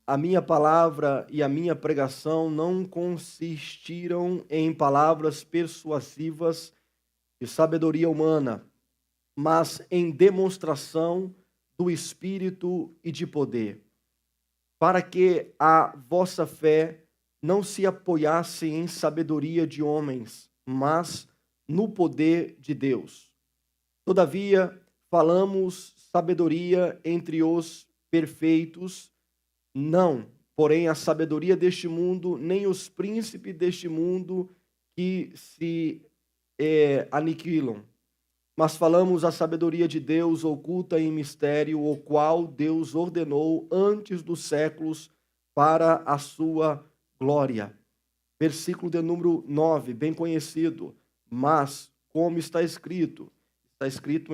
A minha palavra e a minha pregação não consistiram em palavras persuasivas de sabedoria humana, mas em demonstração do Espírito e de poder, para que a vossa fé não se apoiasse em sabedoria de homens, mas no poder de Deus. Todavia, falamos sabedoria entre os perfeitos, não, porém a sabedoria deste mundo, nem os príncipes deste mundo que se aniquilam. Mas falamos a sabedoria de Deus oculta em mistério, o qual Deus ordenou antes dos séculos para a sua glória. Versículo de número 9, bem conhecido. Mas, como está escrito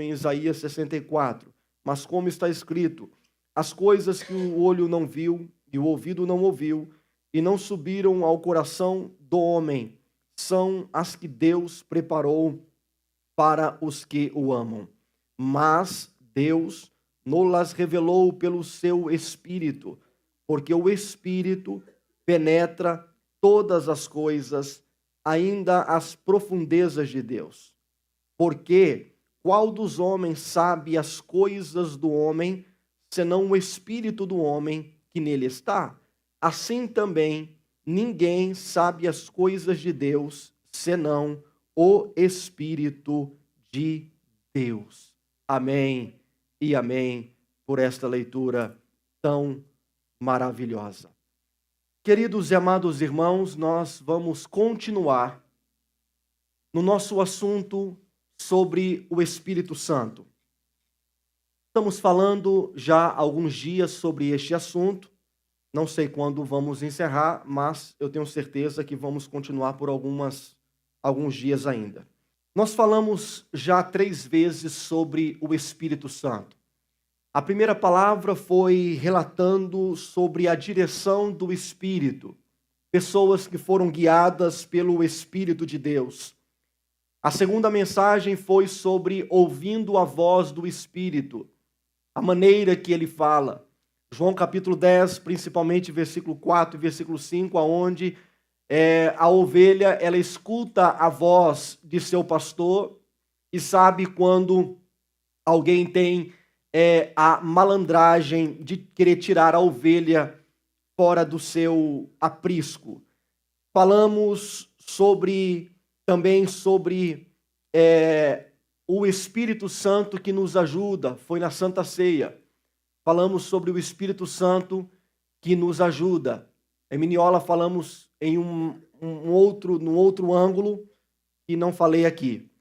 em Isaías 64, mas como está escrito, as coisas que o olho não viu e o ouvido não ouviu e não subiram ao coração do homem, são as que Deus preparou para os que o amam. Mas Deus nos revelou pelo seu Espírito, porque o Espírito penetra todas as coisas, ainda as profundezas de Deus. Porque qual dos homens sabe as coisas do homem, senão o Espírito do homem que nele está? Assim também, ninguém sabe as coisas de Deus, senão o Espírito de Deus. Amém e amém por esta leitura tão maravilhosa. Queridos e amados irmãos, nós vamos continuar no nosso assunto sobre o Espírito Santo. Estamos falando já há alguns dias sobre este assunto. Não sei quando vamos encerrar, mas eu tenho certeza que vamos continuar por alguns dias ainda. Nós falamos já 3 vezes sobre o Espírito Santo. A primeira palavra foi relatando sobre a direção do Espírito, pessoas que foram guiadas pelo Espírito de Deus. A segunda mensagem foi sobre ouvindo a voz do Espírito, a maneira que ele fala. João capítulo 10, principalmente versículo 4 e versículo 5, aonde a ovelha ela escuta a voz de seu pastor e sabe quando alguém tem a malandragem de querer tirar a ovelha fora do seu aprisco. Falamos também sobre o Espírito Santo que nos ajuda, foi na Santa Ceia. Falamos sobre o Espírito Santo que nos ajuda. Em Miniola falamos em num outro ângulo que não falei aqui.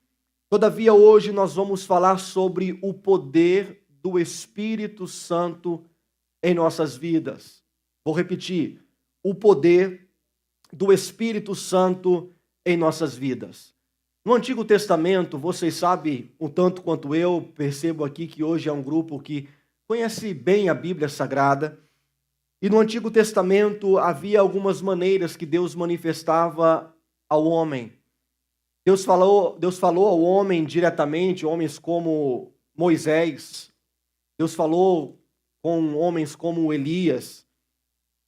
Todavia, hoje nós vamos falar sobre o poder do Espírito Santo em nossas vidas. Vou repetir, o poder do Espírito Santo em nossas vidas. No Antigo Testamento, vocês sabem, um tanto quanto eu, percebo aqui que hoje é um grupo que conhece bem a Bíblia Sagrada. E no Antigo Testamento havia algumas maneiras que Deus manifestava ao homem. Deus falou ao homem diretamente, homens como Moisés. Deus falou com homens como Elias.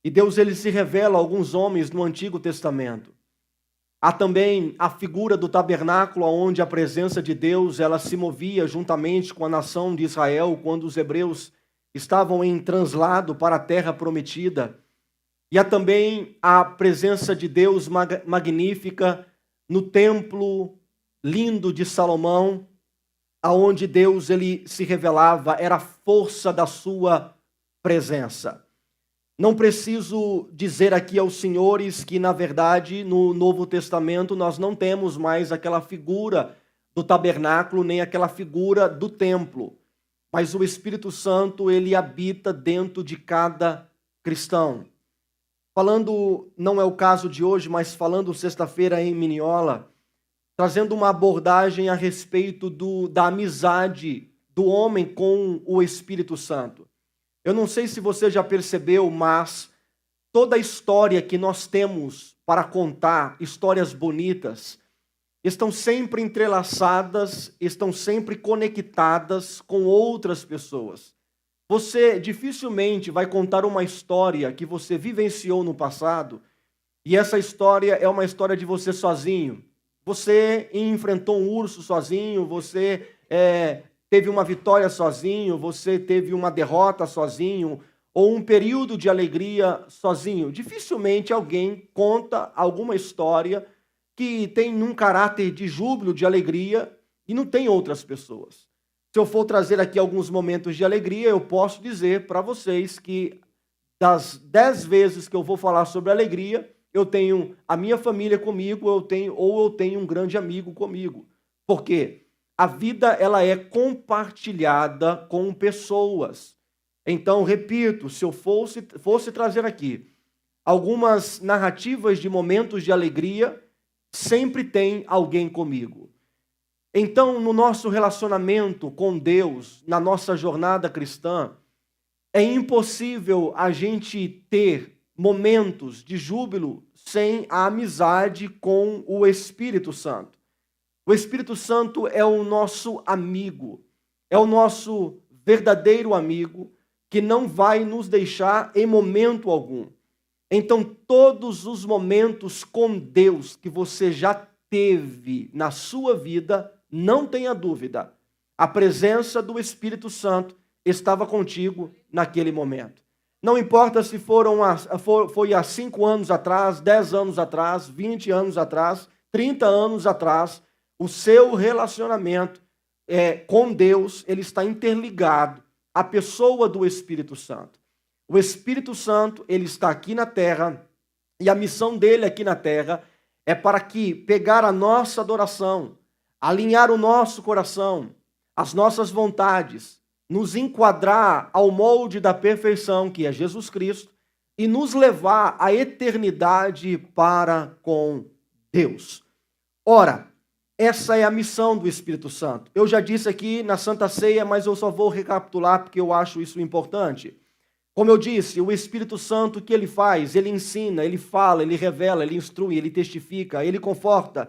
E Deus ele se revela a alguns homens no Antigo Testamento. Há também a figura do tabernáculo, onde a presença de Deus ela se movia juntamente com a nação de Israel, quando os hebreus estavam em translado para a terra prometida. E há também a presença de Deus magnífica no templo lindo de Salomão, aonde Deus ele se revelava, era a força da sua presença. Não preciso dizer aqui aos senhores que, na verdade, no Novo Testamento nós não temos mais aquela figura do tabernáculo, nem aquela figura do templo. Mas o Espírito Santo, ele habita dentro de cada cristão. Falando, não é o caso de hoje, mas falando sexta-feira em Miniola, trazendo uma abordagem a respeito da amizade do homem com o Espírito Santo. Eu não sei se você já percebeu, mas toda a história que nós temos para contar, histórias bonitas, estão sempre entrelaçadas, estão sempre conectadas com outras pessoas. Você dificilmente vai contar uma história que você vivenciou no passado e essa história é uma história de você sozinho. Você enfrentou um urso sozinho, você teve uma vitória sozinho, você teve uma derrota sozinho, ou um período de alegria sozinho. Dificilmente alguém conta alguma história que tem um caráter de júbilo, de alegria, e não tem outras pessoas. Se eu for trazer aqui alguns momentos de alegria, eu posso dizer para vocês que das 10 vezes que eu vou falar sobre alegria, eu tenho a minha família comigo, eu tenho um grande amigo comigo. Por quê? A vida ela é compartilhada com pessoas. Então, repito, se eu fosse trazer aqui algumas narrativas de momentos de alegria, sempre tem alguém comigo. Então, no nosso relacionamento com Deus, na nossa jornada cristã, é impossível a gente ter momentos de júbilo sem a amizade com o Espírito Santo. O Espírito Santo é o nosso amigo, é o nosso verdadeiro amigo que não vai nos deixar em momento algum. Então, todos os momentos com Deus que você já teve na sua vida, não tenha dúvida, a presença do Espírito Santo estava contigo naquele momento. Não importa se foi há 5 anos atrás, 10 anos atrás, 20 anos atrás, 30 anos atrás, o seu relacionamento com Deus, ele está interligado à pessoa do Espírito Santo. O Espírito Santo, ele está aqui na terra, e a missão dele aqui na terra é para que pegar a nossa adoração, alinhar o nosso coração, as nossas vontades, nos enquadrar ao molde da perfeição, que é Jesus Cristo, e nos levar à eternidade para com Deus. Ora, essa é a missão do Espírito Santo. Eu já disse aqui na Santa Ceia, mas eu só vou recapitular porque eu acho isso importante. Como eu disse, o Espírito Santo, o que ele faz? Ele ensina, ele fala, ele revela, ele instrui, ele testifica, ele conforta,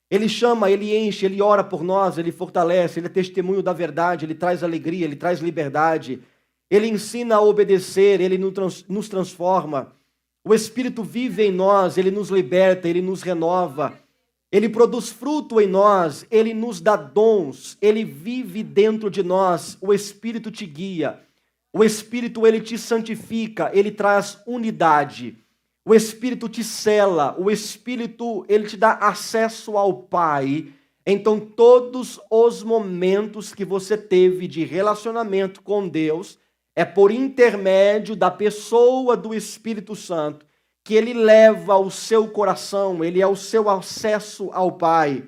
ele chama, ele enche, ele ora por nós, ele fortalece, ele é testemunho da verdade, ele traz alegria, ele traz liberdade, ele ensina a obedecer, ele nos transforma. O Espírito vive em nós, ele nos liberta, ele nos renova, ele produz fruto em nós, ele nos dá dons, ele vive dentro de nós, o Espírito te guia. O Espírito, ele te santifica, ele traz unidade. O Espírito te cela, o Espírito, ele te dá acesso ao Pai. Então, todos os momentos que você teve de relacionamento com Deus, é por intermédio da pessoa do Espírito Santo, que ele leva o seu coração, ele é o seu acesso ao Pai.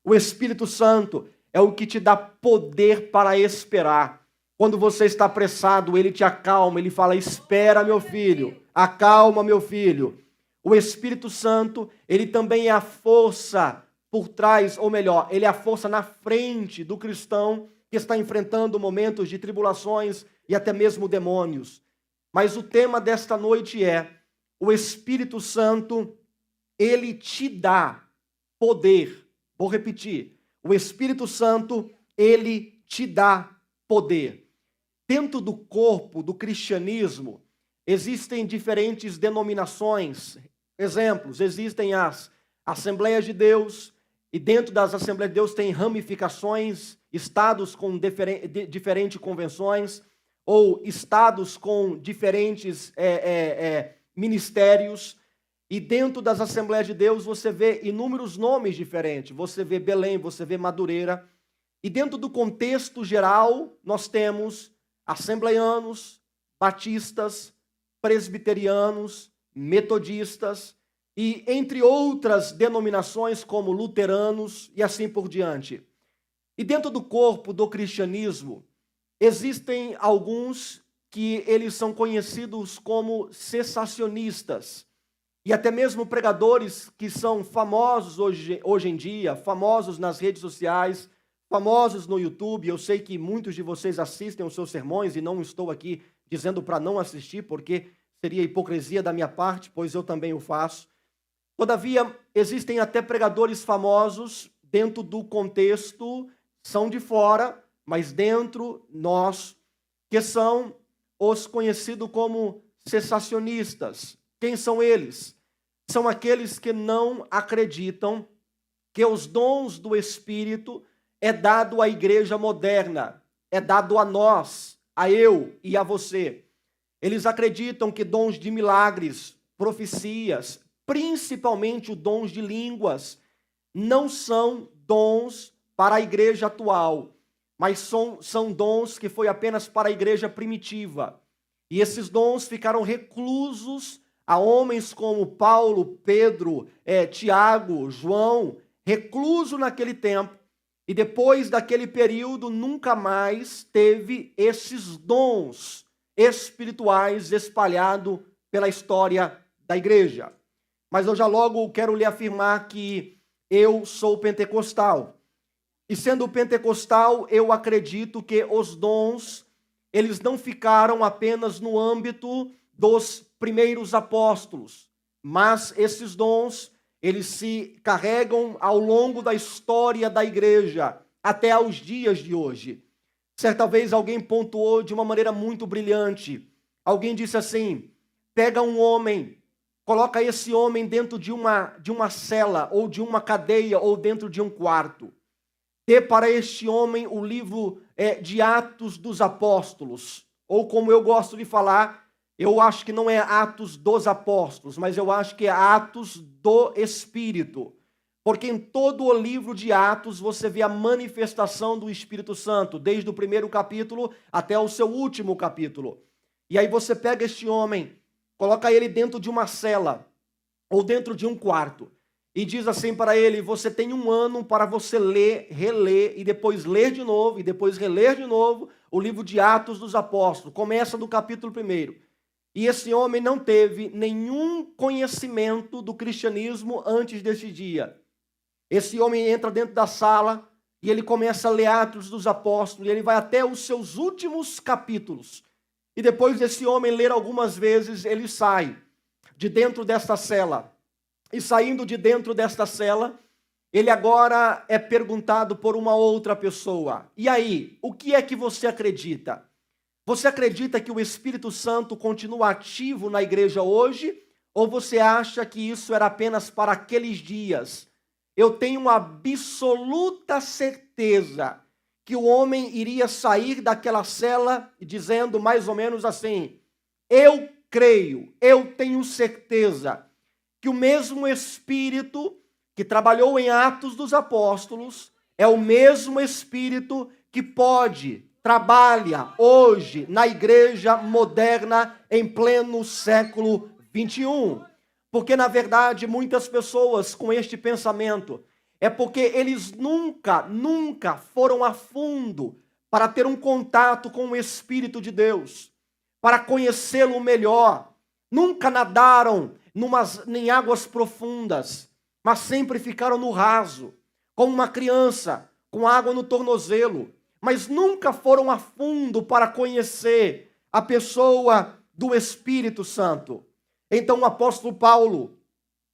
O Espírito Santo é o que te dá poder para esperar. Quando você está apressado, ele te acalma, ele fala: espera, meu filho, acalma, meu filho. O Espírito Santo, ele também é a força por trás, ou melhor, ele é a força na frente do cristão que está enfrentando momentos de tribulações e até mesmo demônios. Mas o tema desta noite é: o Espírito Santo, ele te dá poder. Vou repetir. O Espírito Santo, ele te dá poder. Dentro do corpo do cristianismo, existem diferentes denominações. Exemplos, existem as Assembleias de Deus, e dentro das Assembleias de Deus tem ramificações, estados com diferentes convenções, ou estados com diferentes ministérios. E dentro das Assembleias de Deus você vê inúmeros nomes diferentes. Você vê Belém, você vê Madureira. E dentro do contexto geral, nós temos assembleianos, batistas, presbiterianos, metodistas e entre outras denominações como luteranos e assim por diante. E dentro do corpo do cristianismo, existem alguns que eles são conhecidos como cessacionistas e até mesmo pregadores que são famosos hoje em dia, famosos nas redes sociais, famosos no YouTube. Eu sei que muitos de vocês assistem os seus sermões e não estou aqui dizendo para não assistir, porque seria hipocrisia da minha parte, pois eu também o faço. Todavia, existem até pregadores famosos dentro do contexto, são de fora, mas dentro nós, que são os conhecidos como cessacionistas. Quem são eles? São aqueles que não acreditam que os dons do Espírito é dado à igreja moderna, é dado a nós, a eu e a você. Eles acreditam que dons de milagres, profecias, principalmente os dons de línguas, não são dons para a igreja atual, mas são dons que foi apenas para a igreja primitiva. E esses dons ficaram reclusos a homens como Paulo, Pedro, Tiago, João, recluso naquele tempo. E depois daquele período, nunca mais teve esses dons espirituais espalhados pela história da igreja. Mas eu já logo quero lhe afirmar que eu sou pentecostal. E sendo pentecostal, eu acredito que os dons, eles não ficaram apenas no âmbito dos primeiros apóstolos, mas esses dons, eles se carregam ao longo da história da igreja, até aos dias de hoje. Certa vez alguém pontuou de uma maneira muito brilhante. Alguém disse assim: pega um homem, coloca esse homem dentro de uma cela, ou de uma cadeia, ou dentro de um quarto. Dê para este homem o livro de Atos dos Apóstolos, ou como eu gosto de falar, eu acho que não é Atos dos Apóstolos, mas eu acho que é Atos do Espírito. Porque em todo o livro de Atos você vê a manifestação do Espírito Santo, desde o primeiro capítulo até o seu último capítulo. E aí você pega este homem, coloca ele dentro de uma cela, ou dentro de um quarto, e diz assim para ele: você tem 1 ano para você ler, reler, e depois ler de novo, e depois reler de novo o livro de Atos dos Apóstolos. Começa do capítulo 1. E esse homem não teve nenhum conhecimento do cristianismo antes desse dia. Esse homem entra dentro da sala e ele começa a ler Atos dos Apóstolos, e ele vai até os seus últimos capítulos. E depois desse homem ler algumas vezes, ele sai de dentro desta cela. E saindo de dentro desta cela, ele agora é perguntado por uma outra pessoa: e aí, o que é que você acredita? Você acredita que o Espírito Santo continua ativo na igreja hoje? Ou você acha que isso era apenas para aqueles dias? Eu tenho uma absoluta certeza que o homem iria sair daquela cela dizendo mais ou menos assim: eu creio, eu tenho certeza que o mesmo Espírito que trabalhou em Atos dos Apóstolos é o mesmo Espírito que trabalha hoje na igreja moderna em pleno século 21. Porque, na verdade, muitas pessoas com este pensamento é porque eles nunca foram a fundo para ter um contato com o Espírito de Deus, para conhecê-lo melhor. Nunca nadaram em águas profundas, mas sempre ficaram no raso, como uma criança, com água no tornozelo, mas nunca foram a fundo para conhecer a pessoa do Espírito Santo. Então o apóstolo Paulo,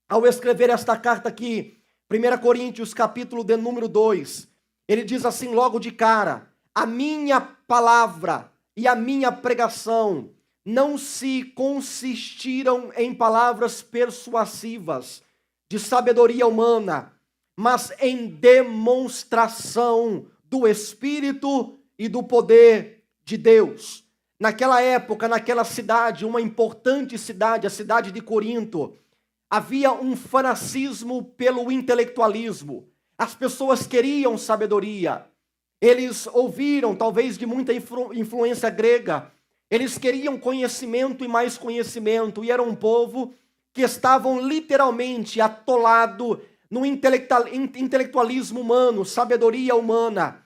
ao escrever esta carta aqui, 1 Coríntios capítulo de número 2, ele diz assim logo de cara: a minha palavra e a minha pregação não se consistiram em palavras persuasivas de sabedoria humana, mas em demonstração do Espírito e do poder de Deus. Naquela época, naquela cidade, uma importante cidade, a cidade de Corinto, havia um fanatismo pelo intelectualismo. As pessoas queriam sabedoria. Eles ouviram, talvez de muita influência grega, eles queriam conhecimento e mais conhecimento, e era um povo que estavam literalmente atolado no intelectualismo humano, sabedoria humana.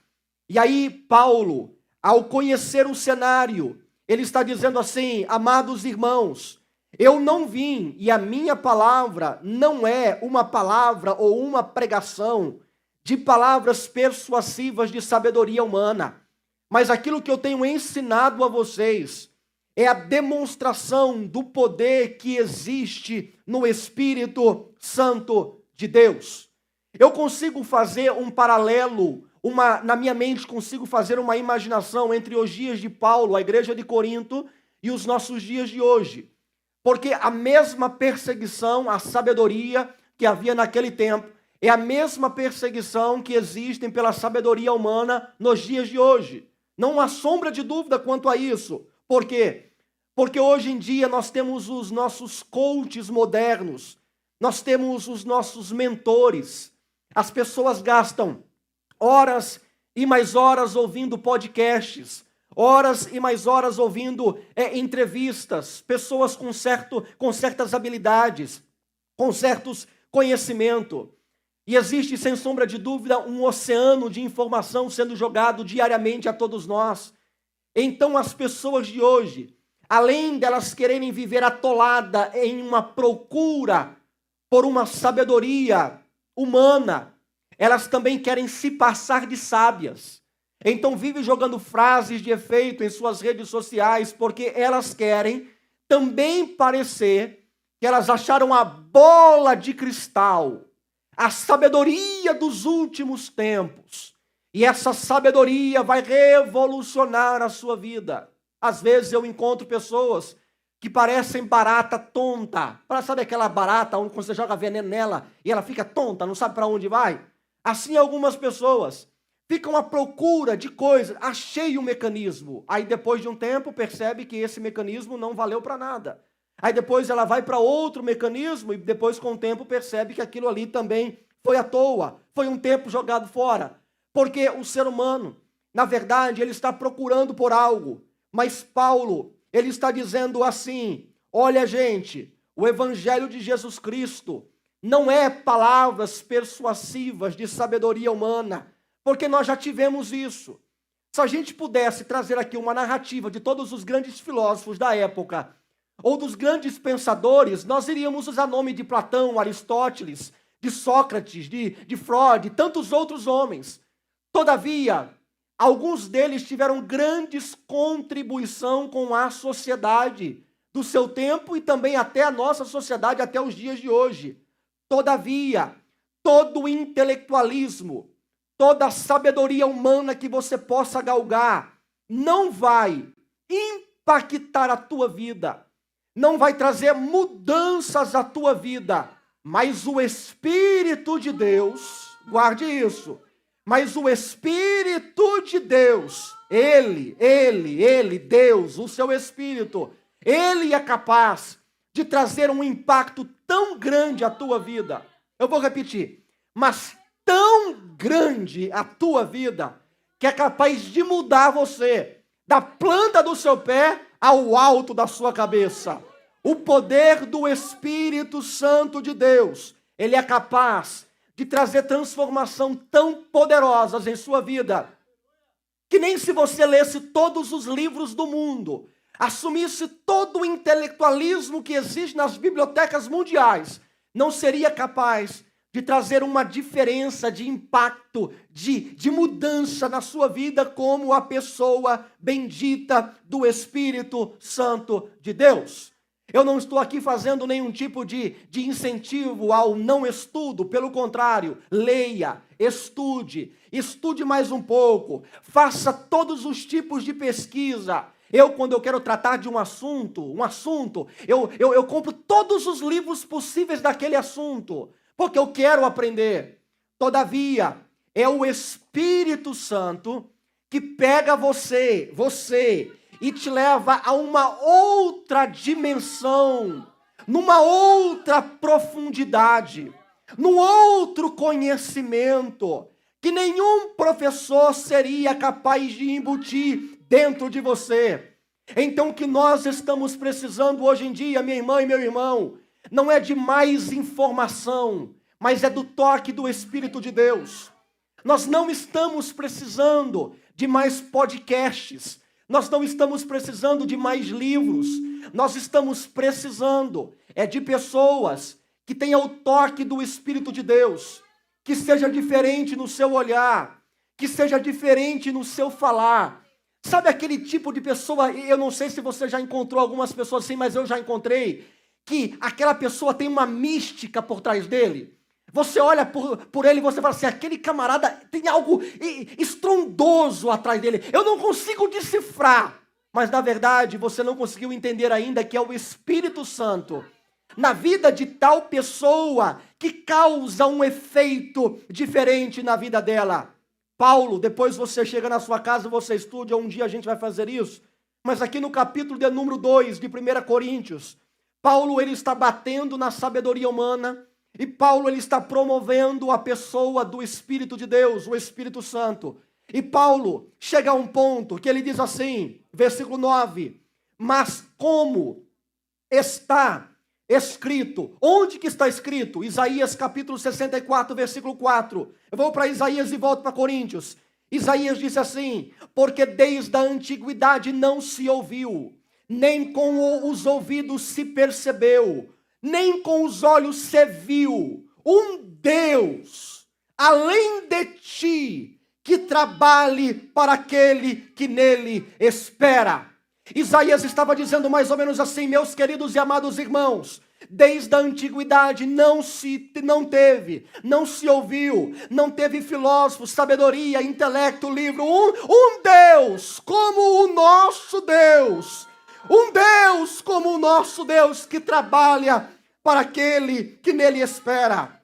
E aí Paulo, ao conhecer o cenário, ele está dizendo assim: amados irmãos, eu não vim, e a minha palavra não é uma palavra ou uma pregação de palavras persuasivas de sabedoria humana, mas aquilo que eu tenho ensinado a vocês é a demonstração do poder que existe no Espírito Santo de Deus. Eu consigo fazer um paralelo, na minha mente consigo fazer uma imaginação entre os dias de Paulo, a igreja de Corinto, e os nossos dias de hoje. Porque a mesma perseguição à sabedoria que havia naquele tempo é a mesma perseguição que existem pela sabedoria humana nos dias de hoje. Não há sombra de dúvida quanto a isso. Por quê? Porque hoje em dia nós temos os nossos coaches modernos, nós temos os nossos mentores. As pessoas gastam horas e mais horas ouvindo podcasts, horas e mais horas ouvindo entrevistas, pessoas com certas habilidades, com certos conhecimento. E existe, sem sombra de dúvida, um oceano de informação sendo jogado diariamente a todos nós. Então as pessoas de hoje, além delas quererem viver atolada em uma procura por uma sabedoria humana, elas também querem se passar de sábias. Então vivem jogando frases de efeito em suas redes sociais, porque elas querem também parecer que elas acharam a bola de cristal, a sabedoria dos últimos tempos. E essa sabedoria vai revolucionar a sua vida. Às vezes eu encontro pessoas que parecem barata tonta. Sabe aquela barata onde você joga veneno nela e ela fica tonta, não sabe para onde vai? Assim algumas pessoas ficam à procura de coisas. Achei um mecanismo. Aí depois de um tempo percebe que esse mecanismo não valeu para nada. Aí depois ela vai para outro mecanismo e depois com o tempo percebe que aquilo ali também foi à toa. Foi um tempo jogado fora. Porque o ser humano, na verdade, ele está procurando por algo. Mas Paulo, ele está dizendo assim: olha, gente, o evangelho de Jesus Cristo não é palavras persuasivas de sabedoria humana, porque nós já tivemos isso. Se a gente pudesse trazer aqui uma narrativa de todos os grandes filósofos da época, ou dos grandes pensadores, nós iríamos usar nome de Platão, Aristóteles, de Sócrates, de Freud, e tantos outros homens. Todavia, alguns deles tiveram grandes contribuição com a sociedade do seu tempo e também até a nossa sociedade até os dias de hoje. Todavia, todo o intelectualismo, toda a sabedoria humana que você possa galgar, não vai impactar a tua vida, não vai trazer mudanças à tua vida, mas o Espírito de Deus, guarde isso, mas o Espírito de Deus, Ele, Deus, o seu Espírito, Ele é capaz de trazer um impacto tão grande à tua vida. Eu vou repetir, mas tão grande a tua vida, que é capaz de mudar você, da planta do seu pé ao alto da sua cabeça. O poder do Espírito Santo de Deus, ele é capaz de trazer transformação tão poderosas em sua vida, que nem se você lesse todos os livros do mundo, assumisse todo o intelectualismo que existe nas bibliotecas mundiais, não seria capaz de trazer uma diferença de impacto, de mudança na sua vida como a pessoa bendita do Espírito Santo de Deus. Eu não estou aqui fazendo nenhum tipo de incentivo ao não estudo, pelo contrário, leia, estude mais um pouco, faça todos os tipos de pesquisa. Quando eu quero tratar de um assunto, eu compro todos os livros possíveis daquele assunto, porque eu quero aprender. Todavia, é o Espírito Santo que pega você, e te lva a uma outra dimensão, numa outra profundidade, num outro conhecimento, que nenhum professor seria capaz de embutir dentro de você. Então o que nós estamos precisando hoje em dia, minha irmã e meu irmão, não é de mais informação, mas é do toque do Espírito de Deus. Nós não estamos precisando de mais podcasts, nós não estamos precisando de mais livros, nós estamos precisando de pessoas que tenham o toque do Espírito de Deus, que seja diferente no seu olhar, que seja diferente no seu falar. Sabe aquele tipo de pessoa, eu não sei se você já encontrou algumas pessoas assim, mas eu já encontrei, que aquela pessoa tem uma mística por trás dele. Você olha por ele e você fala assim, aquele camarada tem algo estrondoso atrás dele. Eu não consigo decifrar, mas na verdade você não conseguiu entender ainda que é o Espírito Santo na vida de tal pessoa que causa um efeito diferente na vida dela. Paulo, depois você chega na sua casa, você estuda, um dia a gente vai fazer isso, mas aqui no capítulo de número 2 de 1 Coríntios, Paulo ele está batendo na sabedoria humana, e Paulo ele está promovendo a pessoa do Espírito de Deus, o Espírito Santo. E Paulo chega a um ponto que ele diz assim, versículo 9, mas como está escrito, onde que está escrito? Isaías capítulo 64, versículo 4. Eu vou para Isaías e volto para Coríntios. Isaías disse assim, porque desde a antiguidade não se ouviu, nem com os ouvidos se percebeu, nem com os olhos se viu, um Deus, além de ti, que trabalhe para aquele que nele espera. Isaías estava dizendo mais ou menos assim, meus queridos e amados irmãos, desde a antiguidade não se ouviu, não teve filósofo, sabedoria, intelecto, livro, um Deus como o nosso Deus, um Deus como o nosso Deus que trabalha para aquele que nele espera.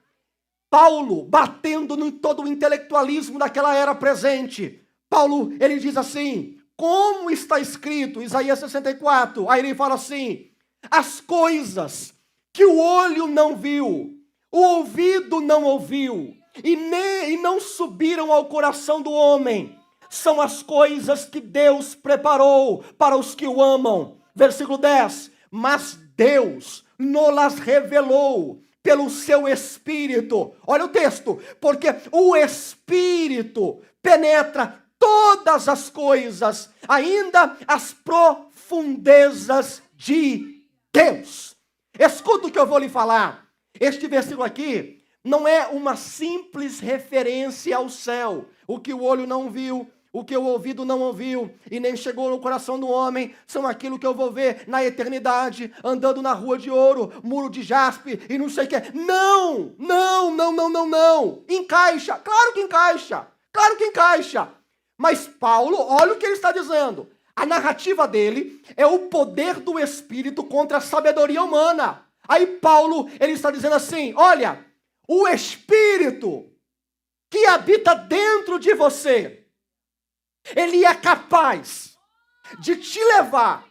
Paulo, batendo em todo o intelectualismo daquela era presente, Paulo, ele diz assim, como está escrito, Isaías 64, aí ele fala assim, as coisas que o olho não viu, o ouvido não ouviu, e não subiram ao coração do homem, são as coisas que Deus preparou para os que o amam. Versículo 10, mas Deus nos revelou pelo seu Espírito. Olha o texto, porque o Espírito penetra todas as coisas, ainda as profundezas de Deus. Escuta o que eu vou lhe falar. Este versículo aqui não é uma simples referência ao céu. O que o olho não viu, o que o ouvido não ouviu e nem chegou no coração do homem, são aquilo que eu vou ver na eternidade, andando na rua de ouro, muro de jaspe e não sei o que. Não. Encaixa, claro que encaixa. Mas Paulo, olha o que ele está dizendo. A narrativa dele é o poder do Espírito contra a sabedoria humana. Aí Paulo, ele está dizendo assim, olha, o Espírito que habita dentro de você, ele é capaz de te levar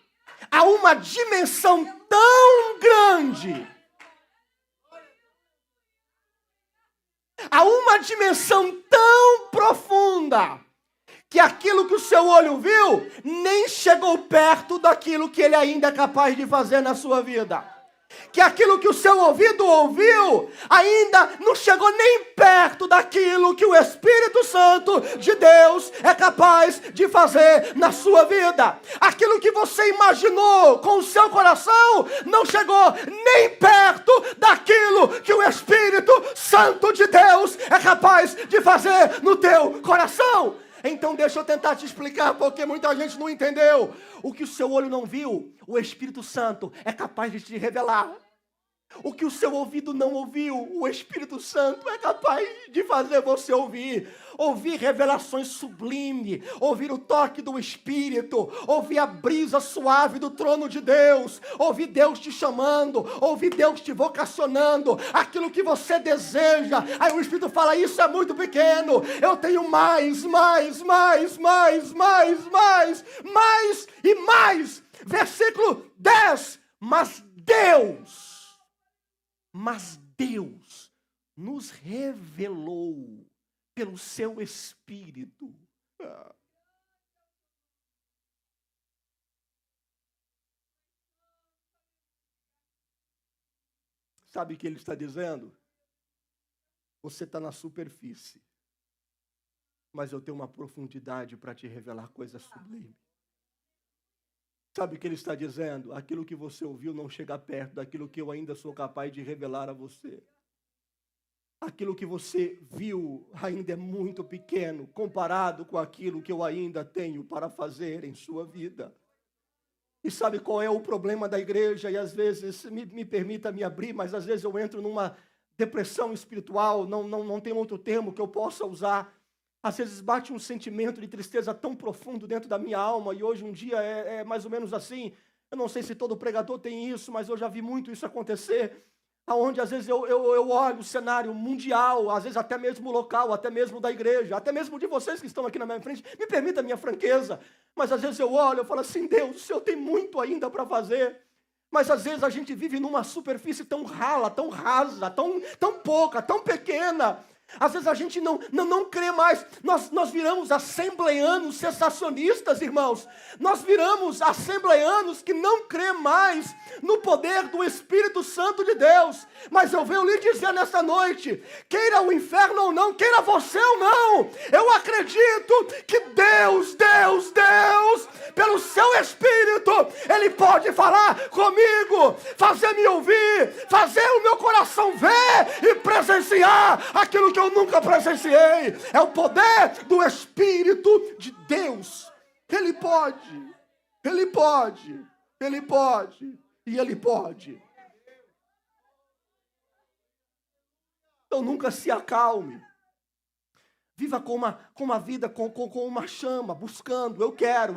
a uma dimensão tão grande, a uma dimensão tão profunda, que aquilo que o seu olho viu, nem chegou perto daquilo que ele ainda é capaz de fazer na sua vida. Que aquilo que o seu ouvido ouviu, ainda não chegou nem perto daquilo que o Espírito Santo de Deus é capaz de fazer na sua vida. Aquilo que você imaginou com o seu coração, não chegou nem perto daquilo que o Espírito Santo de Deus é capaz de fazer no teu coração. Então deixa eu tentar te explicar, porque muita gente não entendeu. O que o seu olho não viu, o Espírito Santo é capaz de te revelar. O que o seu ouvido não ouviu, o Espírito Santo é capaz de fazer você ouvir. Ouvir revelações sublimes, ouvir o toque do Espírito, ouvir a brisa suave do trono de Deus, ouvir Deus te chamando, ouvir Deus te vocacionando, aquilo que você deseja. Aí o Espírito fala, isso é muito pequeno, eu tenho mais e mais. Versículo 10, mas Deus nos revelou pelo seu Espírito. Sabe o que ele está dizendo? Você está na superfície, mas eu tenho uma profundidade para te revelar coisas sublimes. Sabe o que ele está dizendo? Aquilo que você ouviu não chega perto daquilo que eu ainda sou capaz de revelar a você. Aquilo que você viu ainda é muito pequeno comparado com aquilo que eu ainda tenho para fazer em sua vida. E sabe qual é o problema da igreja? E às vezes, me permita me abrir, mas às vezes eu entro numa depressão espiritual, não tem outro termo que eu possa usar. Às vezes bate um sentimento de tristeza tão profundo dentro da minha alma, e hoje um dia é mais ou menos assim. Eu não sei se todo pregador tem isso, mas eu já vi muito isso acontecer, aonde às vezes eu olho o cenário mundial, às vezes até mesmo local, até mesmo da igreja, até mesmo de vocês que estão aqui na minha frente, me permita a minha franqueza, mas às vezes eu olho e falo assim, Deus, o Senhor tem muito ainda para fazer, mas às vezes a gente vive numa superfície tão rala, tão rasa, tão pouca, tão pequena. Às vezes a gente não crê mais. Nós viramos assembleianos cessacionistas, irmãos. Nós viramos assembleianos que não crê mais no poder do Espírito Santo de Deus. Mas eu venho lhe dizer nessa noite, queira o inferno ou não, queira você ou não, eu acredito que Deus, pelo seu Espírito, Ele pode falar comigo, fazer-me ouvir, fazer o meu coração ver e presenciar aquilo que eu nunca presenciei. É o poder do Espírito de Deus. Ele pode. Então nunca se acalme. Viva com uma vida, com uma chama, buscando. Eu quero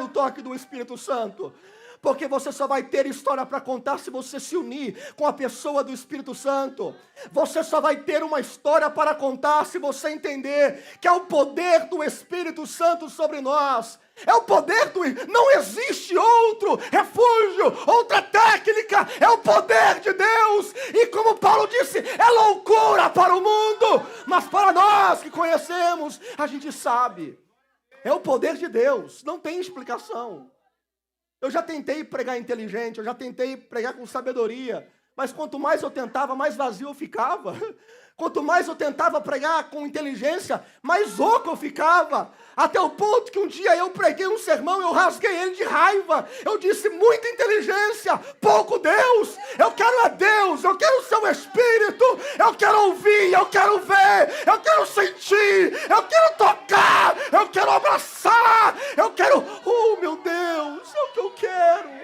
o toque do Espírito Santo. Porque você só vai ter história para contar se você se unir com a pessoa do Espírito Santo. Você só vai ter uma história para contar se você entender que é o poder do Espírito Santo sobre nós. É o poder do... Não existe outro refúgio, outra técnica. É o poder de Deus. E como Paulo disse, é loucura para o mundo. Mas para nós que conhecemos, a gente sabe. É o poder de Deus. Não tem explicação. Eu já tentei pregar inteligente, eu já tentei pregar com sabedoria, mas quanto mais eu tentava, mais vazio eu ficava. Quanto mais eu tentava pregar com inteligência, mais oco eu ficava. Até o ponto que um dia eu preguei um sermão, eu rasguei ele de raiva. Eu disse, muita inteligência, pouco Deus. Eu quero a Deus, eu quero o seu Espírito. Eu quero ouvir, eu quero ver, eu quero sentir, eu quero tocar, eu quero abraçar, eu quero... Oh, meu Deus, é o que eu quero.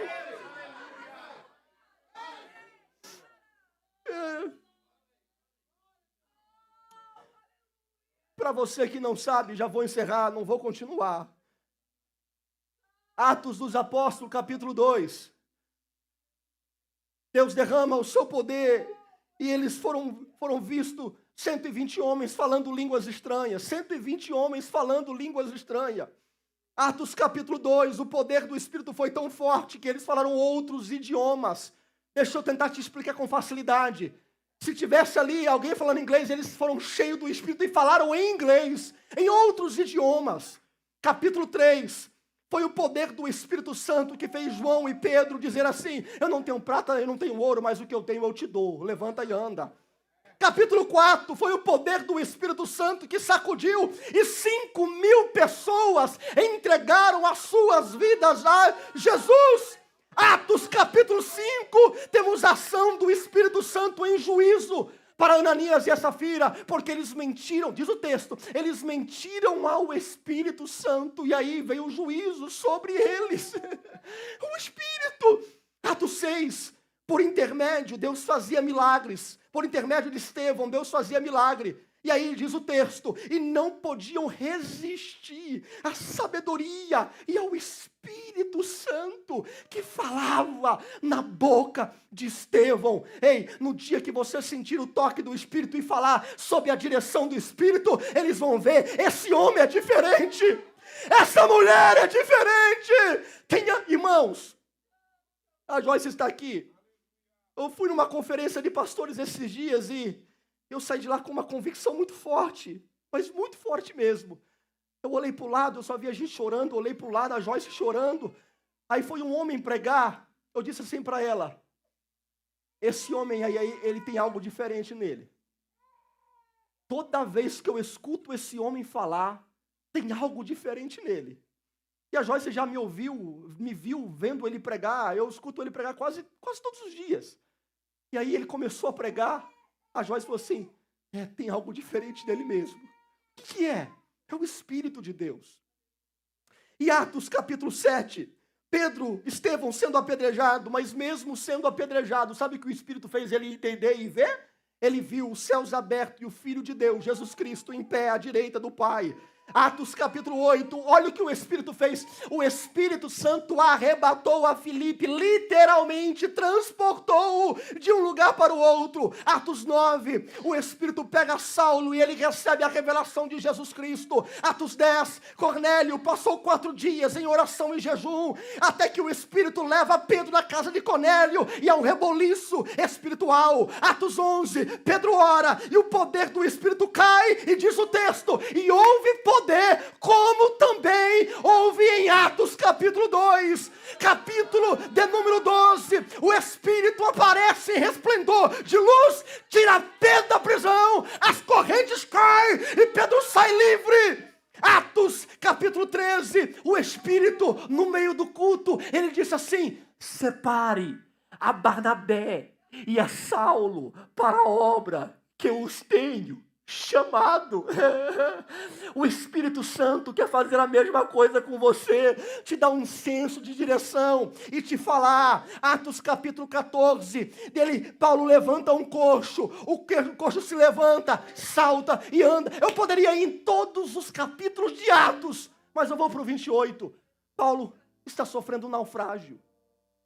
Para você que não sabe, já vou encerrar, não vou continuar. Atos dos Apóstolos, capítulo 2. Deus derrama o seu poder e eles foram vistos 120 homens falando línguas estranhas. 120 homens falando línguas estranhas. Atos capítulo 2, o poder do Espírito foi tão forte que eles falaram outros idiomas. Deixa eu tentar te explicar com facilidade. Se tivesse ali alguém falando inglês, eles foram cheios do Espírito e falaram em inglês, em outros idiomas. Capítulo 3, foi o poder do Espírito Santo que fez João e Pedro dizer assim, eu não tenho prata, eu não tenho ouro, mas o que eu tenho eu te dou, levanta e anda. Capítulo 4, foi o poder do Espírito Santo que sacudiu e 5.000 pessoas entregaram as suas vidas a Jesus. Atos capítulo 5, temos a ação do Espírito Santo em juízo para Ananias e a Safira, porque eles mentiram, diz o texto, eles mentiram ao Espírito Santo, e aí veio o juízo sobre eles. O Espírito. Atos 6, por intermédio, Deus fazia milagres, por intermédio de Estevão, Deus fazia milagre. E aí diz o texto, e não podiam resistir à sabedoria e ao Espírito Santo que falava na boca de Estevão. Ei, no dia que você sentir o toque do Espírito e falar sob a direção do Espírito, eles vão ver, esse homem é diferente, essa mulher é diferente. Irmãos, a Joyce está aqui. Eu fui numa conferência de pastores esses dias e eu saí de lá com uma convicção muito forte, mas muito forte mesmo. Eu olhei para o lado, eu só via gente chorando, olhei para o lado, a Joyce chorando. Aí foi um homem pregar, eu disse assim para ela, esse homem aí, ele tem algo diferente nele. Toda vez que eu escuto esse homem falar, tem algo diferente nele. E a Joyce já me viu vendo ele pregar, eu escuto ele pregar quase todos os dias. E aí ele começou a pregar, a Joyce falou assim, tem algo diferente nele mesmo. O que é? É o Espírito de Deus. E Atos capítulo 7, Estevão sendo apedrejado, mas mesmo sendo apedrejado, sabe o que o Espírito fez ele entender e ver? ele viu os céus abertos e o Filho de Deus, Jesus Cristo, em pé à direita do Pai. Atos capítulo 8, olha o que o Espírito fez. O Espírito Santo arrebatou a Filipe, literalmente transportou-o de um lugar para o outro. Atos 9, o Espírito pega Saulo e ele recebe a revelação de Jesus Cristo. Atos 10, Cornélio passou 4 dias em oração e jejum, até que o Espírito leva Pedro na casa de Cornélio, e é um reboliço espiritual. Atos 11, Pedro ora e o poder do Espírito cai, e diz o texto, e houve poder, como também houve em Atos capítulo 2, capítulo de número 12, o Espírito aparece em resplendor de luz, tira Pedro da prisão, as correntes caem e Pedro sai livre. Atos capítulo 13, o Espírito no meio do culto, ele disse assim: separe a Barnabé e a Saulo para a obra que eu os tenho chamado. O Espírito Santo quer fazer a mesma coisa com você, te dar um senso de direção e te falar. Atos capítulo 14, Paulo levanta um coxo, o coxo se levanta, salta e anda. Eu poderia ir em todos os capítulos de Atos, mas eu vou para o 28. Paulo está sofrendo um naufrágio,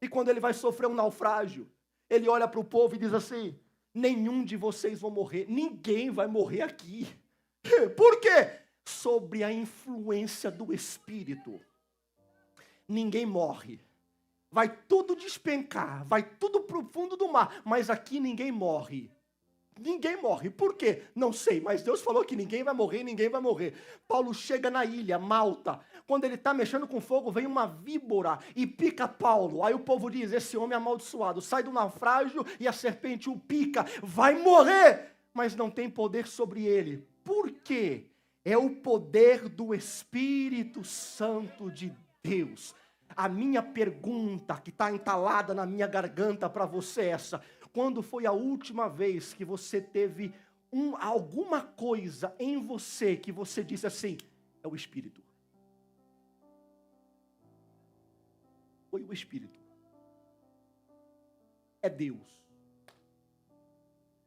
e quando ele vai sofrer um naufrágio, ele olha para o povo e diz assim: nenhum de vocês vão morrer, ninguém vai morrer aqui. Por quê? Sobre a influência do Espírito. Ninguém morre. Vai tudo despencar, vai tudo para o fundo do mar, mas aqui ninguém morre. Ninguém morre. Por quê? Não sei, mas Deus falou que ninguém vai morrer, ninguém vai morrer. Paulo chega na ilha, Malta. Quando ele está mexendo com fogo, vem uma víbora e pica Paulo. Aí o povo diz: esse homem é amaldiçoado, sai do naufrágio e a serpente o pica, vai morrer. Mas não tem poder sobre ele. Por quê? É o poder do Espírito Santo de Deus. A minha pergunta que está entalada na minha garganta para você é essa: quando foi a última vez que você teve alguma coisa em você que você disse assim: é o Espírito? Foi o Espírito. É Deus.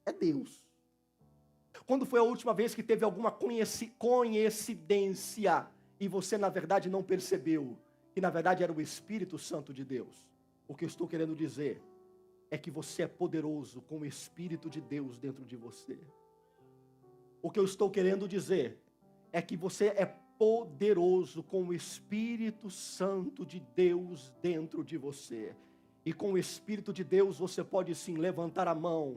É Deus. Quando foi a última vez que teve alguma coincidência e você na verdade não percebeu que na verdade era o Espírito Santo de Deus? O que eu estou querendo dizer é que você é poderoso com o Espírito de Deus dentro de você. O que eu estou querendo dizer é que você é poderoso com o Espírito Santo de Deus dentro de você. E com o Espírito de Deus você pode sim levantar a mão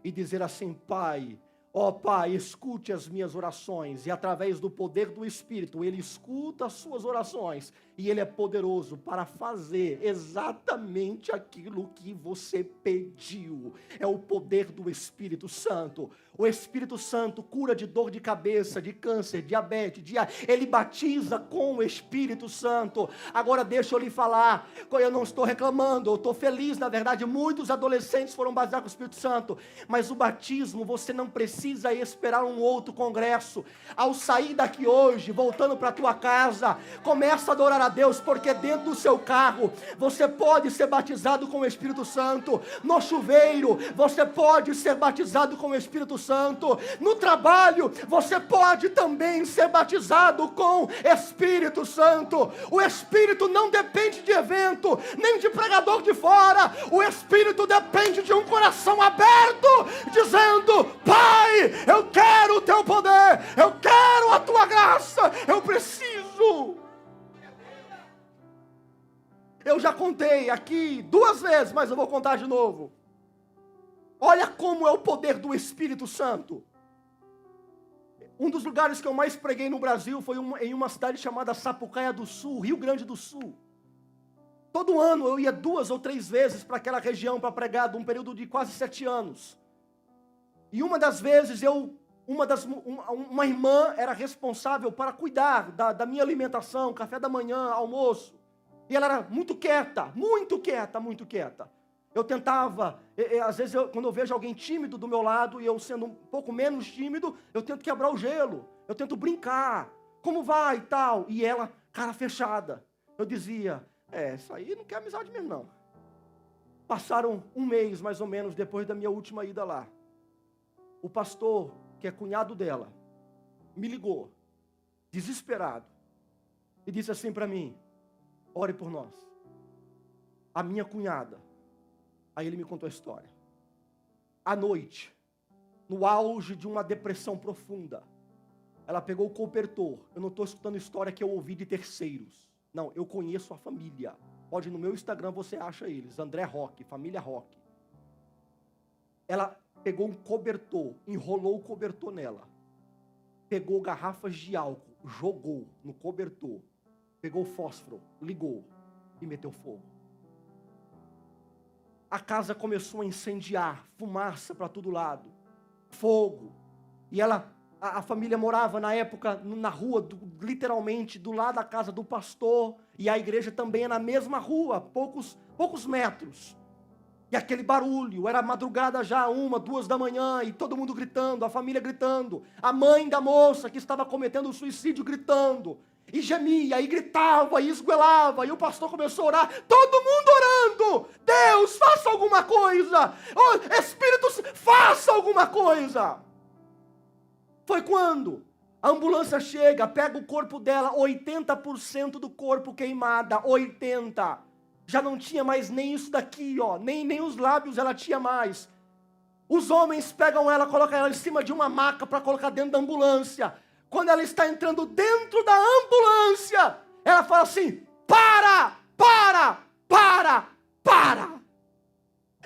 e dizer assim: Pai, ó Pai, escute as minhas orações. E através do poder do Espírito, Ele escuta as suas orações. E Ele é poderoso para fazer exatamente aquilo que você pediu. É o poder do Espírito Santo. O Espírito Santo cura de dor de cabeça, de câncer, diabetes, Ele batiza com o Espírito Santo. Agora deixa eu lhe falar, eu não estou reclamando, eu estou feliz, na verdade, muitos adolescentes foram batizados com o Espírito Santo, mas o batismo, você não precisa esperar um outro congresso. Ao sair daqui hoje, voltando para a tua casa, começa a adorar a Deus, porque dentro do seu carro, você pode ser batizado com o Espírito Santo. No chuveiro, você pode ser batizado com o Espírito Santo. No trabalho, você pode também ser batizado com Espírito Santo. O Espírito não depende de evento, nem de pregador de fora. O Espírito depende de um coração aberto, dizendo: Pai, eu quero o teu poder, eu quero a tua graça, eu preciso. Eu já contei aqui 2 vezes, mas eu vou contar de novo. Olha como é o poder do Espírito Santo. Um dos lugares que eu mais preguei no Brasil foi em uma cidade chamada Sapucaia do Sul, Rio Grande do Sul. Todo ano eu ia 2 ou 3 vezes para aquela região para pregar, de um período de quase 7 anos. E uma das vezes uma irmã era responsável para cuidar da minha alimentação, café da manhã, almoço. E ela era muito quieta, muito quieta, muito quieta. Eu tentava, às vezes quando eu vejo alguém tímido do meu lado, e eu sendo um pouco menos tímido, eu tento quebrar o gelo, eu tento brincar, como vai e tal. E ela, cara fechada. Eu dizia: isso aí não quer amizade mesmo não. Passaram 1 mês mais ou menos depois da minha última ida lá. O pastor, que é cunhado dela, me ligou, desesperado, e disse assim para mim: ore por nós. A minha cunhada, aí ele me contou a história. À noite, no auge de uma depressão profunda, ela pegou o cobertor. Eu não estou escutando história que eu ouvi de terceiros. Não, eu conheço a família. Pode ir no meu Instagram, você acha eles. André Roque, família Roque. Ela pegou um cobertor, enrolou o cobertor nela. Pegou garrafas de álcool, jogou no cobertor. Pegou fósforo, ligou e meteu fogo. A casa começou a incendiar, fumaça para todo lado, fogo. E a família morava na época na rua, literalmente do lado da casa do pastor, e a igreja também é na mesma rua, poucos metros. E aquele barulho, era madrugada já, 1, 2 da manhã, e todo mundo gritando, a família gritando, a mãe da moça que estava cometendo o suicídio gritando, e gemia, e gritava, e esgoelava, e o pastor começou a orar, todo mundo orando: Deus, faça alguma coisa, oh, Espíritos, faça alguma coisa. Foi quando a ambulância chega, pega o corpo dela, 80% do corpo queimada, 80%. Já não tinha mais nem isso daqui, ó, nem os lábios ela tinha mais. Os homens pegam ela, colocam ela em cima de uma maca para colocar dentro da ambulância. Quando ela está entrando dentro da ambulância, ela fala assim: para!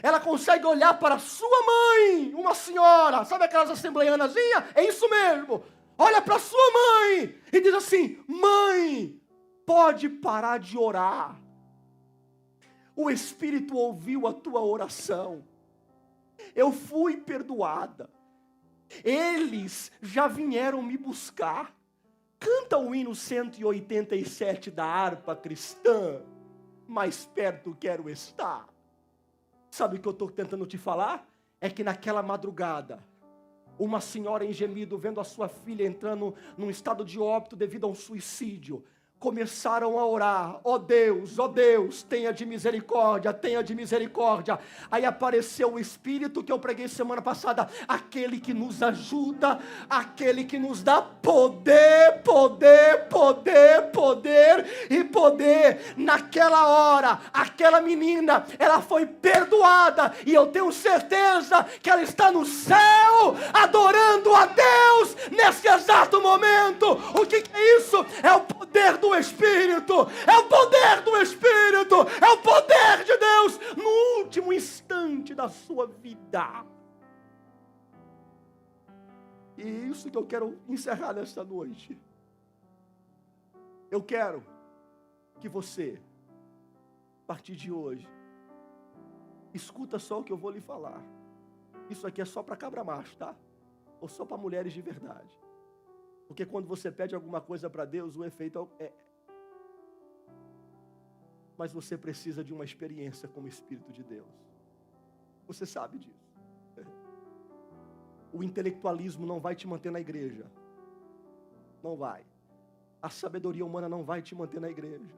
Ela consegue olhar para sua mãe, uma senhora, sabe aquelas assembleianazinhas? É isso mesmo. Olha para sua mãe e diz assim: mãe, pode parar de orar. O Espírito ouviu a tua oração. Eu fui perdoada. Eles já vieram me buscar. Canta o hino 187 da harpa cristã. Mais perto quero estar. Sabe o que eu estou tentando te falar? É que naquela madrugada, uma senhora em gemido, vendo a sua filha entrando num estado de óbito devido a um suicídio, começaram a orar: ó Deus, tenha de misericórdia, tenha de misericórdia. Aí apareceu o Espírito que eu preguei semana passada, aquele que nos ajuda, aquele que nos dá poder. Naquela hora, aquela menina, ela foi perdoada, e eu tenho certeza que ela está no céu, adorando a Deus, nesse exato momento. O que é isso? É o poder do Espírito, é o poder do Espírito, é o poder de Deus, no último instante da sua vida. E isso que eu quero encerrar nesta noite. Eu quero que você, a partir de hoje, escuta só o que eu vou lhe falar. Isso aqui é só para cabra macho, tá? Ou só para mulheres de verdade. Porque quando você pede alguma coisa para Deus, o efeito é... Mas você precisa de uma experiência com o Espírito de Deus. Você sabe disso. O intelectualismo não vai te manter na igreja. Não vai. A sabedoria humana não vai te manter na igreja.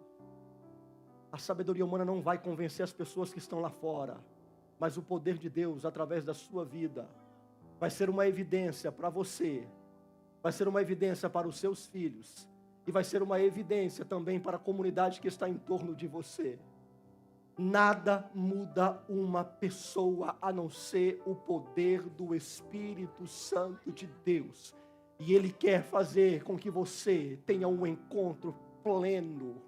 A sabedoria humana não vai convencer as pessoas que estão lá fora. Mas o poder de Deus, através da sua vida, vai ser uma evidência para você. Vai ser uma evidência para os seus filhos. E vai ser uma evidência também para a comunidade que está em torno de você. Nada muda uma pessoa a não ser o poder do Espírito Santo de Deus. E Ele quer fazer com que você tenha um encontro pleno.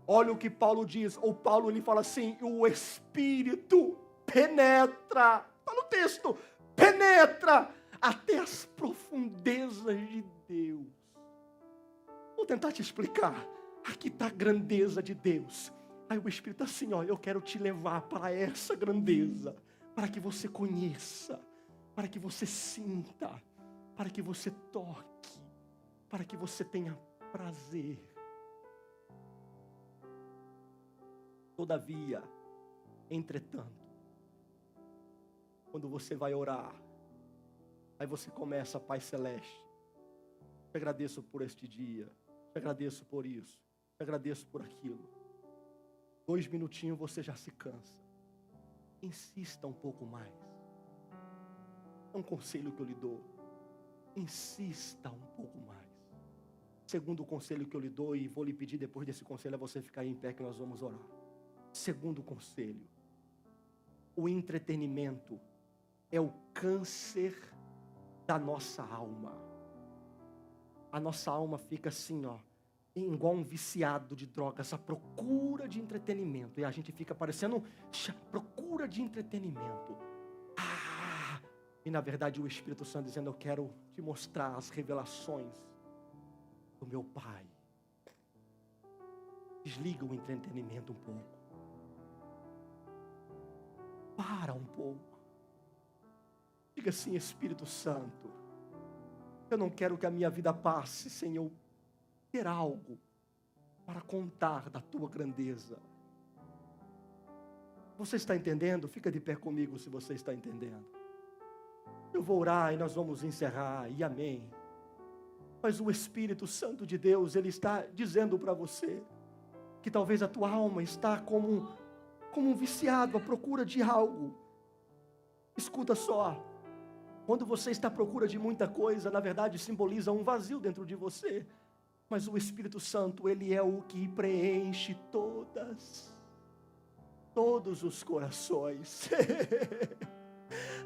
Olha o que Paulo diz. O Paulo ele fala assim: o Espírito penetra. Está no texto. Penetra até as profundezas de Deus. Vou tentar te explicar. Aqui está a grandeza de Deus. Aí o Espírito assim, ó, eu quero te levar para essa grandeza, para que você conheça, para que você sinta, para que você toque, para que você tenha prazer. Todavia, entretanto, quando você vai orar, aí você começa: Pai Celeste, te agradeço por este dia, te agradeço por isso, te agradeço por aquilo. 2 minutinhos você já se cansa. Insista um pouco mais. É um conselho que eu lhe dou. Insista um pouco mais. Segundo conselho que eu lhe dou, e vou lhe pedir depois desse conselho a você ficar em pé que nós vamos orar. Segundo conselho: o entretenimento é o câncer da nossa alma. A nossa alma fica assim, igual um viciado de drogas, à procura de entretenimento. E a gente fica parecendo procura de entretenimento. E na verdade o Espírito Santo dizendo: eu quero te mostrar as revelações do meu Pai. Desliga o entretenimento um pouco. Para um pouco. Diga assim: Espírito Santo, eu não quero que a minha vida passe sem eu ter algo para contar da tua grandeza. Você está entendendo? Fica de pé comigo se você está entendendo. Eu vou orar e nós vamos encerrar, e amém. Mas o Espírito Santo de Deus, Ele está dizendo para você que talvez a tua alma está como um viciado à procura de algo. Escuta só, quando você está à procura de muita coisa, na verdade simboliza um vazio dentro de você. Mas o Espírito Santo, Ele é o que preenche todos os corações.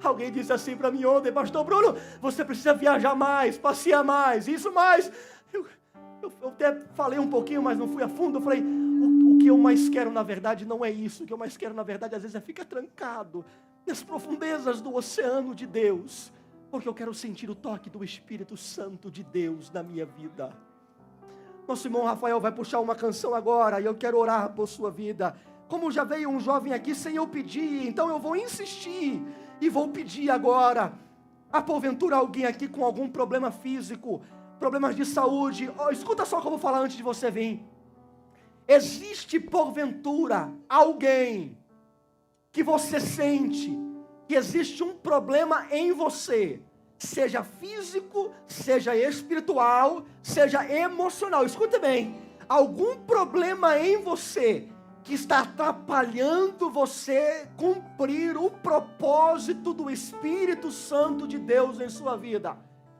Alguém disse assim para mim ontem: pastor Bruno, você precisa viajar mais, passear mais, isso mais. Eu até falei um pouquinho, mas não fui a fundo. Eu falei: o que eu mais quero na verdade não é isso. O que eu mais quero na verdade às vezes é ficar trancado nas profundezas do oceano de Deus, porque eu quero sentir o toque do Espírito Santo de Deus na minha vida. Nosso irmão Rafael vai puxar uma canção agora, e eu quero orar por sua vida. Como já veio um jovem aqui sem eu pedir, então eu vou insistir e vou pedir agora. Há porventura alguém aqui com algum problema físico, problemas de saúde? Escuta só o que eu vou falar antes de você vir. Existe porventura alguém que você sente que existe um problema em você, seja físico, seja espiritual, seja emocional? Escute bem, algum problema em você que está atrapalhando você cumprir o propósito do Espírito Santo de Deus em sua vida.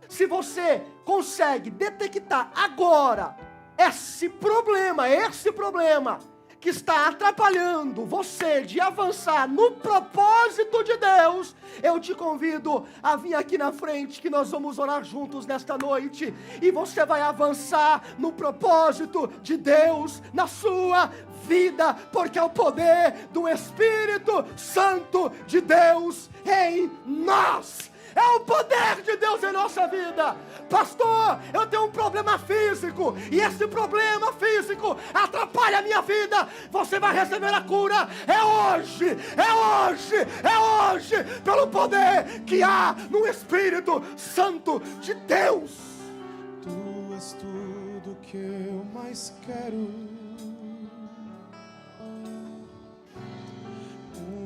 Se você consegue detectar agora esse problema que está atrapalhando você de avançar no propósito de Deus, eu te convido a vir aqui na frente, que nós vamos orar juntos nesta noite, e você vai avançar no propósito de Deus na sua vida, porque é o poder do Espírito Santo de Deus em nós. É o poder de Deus em nossa vida. Pastor, eu tenho um problema físico, e esse problema físico atrapalha a minha vida. Você vai receber a cura. É hoje, pelo poder que há no Espírito Santo de Deus. Tu és tudo que eu mais quero.